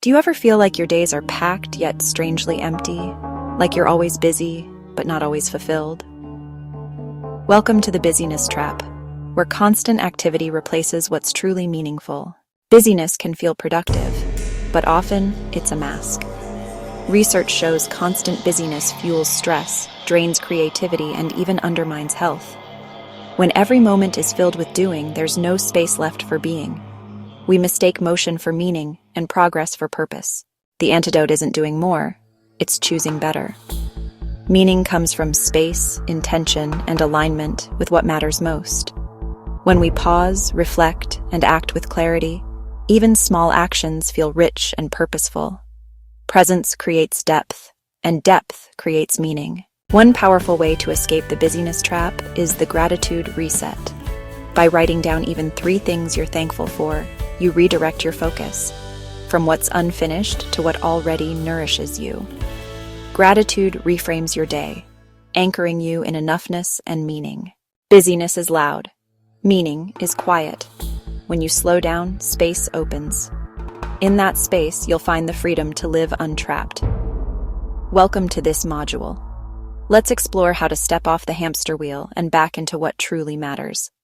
Do you ever feel like your days are packed yet strangely empty? Like you're always busy, but not always fulfilled? Welcome to the busyness trap, where constant activity replaces what's truly meaningful. Busyness can feel productive, but often it's a mask. Research shows constant busyness fuels stress, drains creativity, and even undermines health. When every moment is filled with doing, there's no space left for being. We mistake motion for meaning and progress for purpose. The antidote isn't doing more, it's choosing better. Meaning comes from space, intention, and alignment with what matters most. When we pause, reflect, and act with clarity, even small actions feel rich and purposeful. Presence creates depth, and depth creates meaning. One powerful way to escape the busyness trap is the gratitude reset. By writing down even 3 things you're thankful for, you redirect your focus, from what's unfinished to what already nourishes you. Gratitude reframes your day, anchoring you in enoughness and meaning. Busyness is loud. Meaning is quiet. When you slow down, space opens. In that space, you'll find the freedom to live untrapped. Welcome to this module. Let's explore how to step off the hamster wheel and back into what truly matters.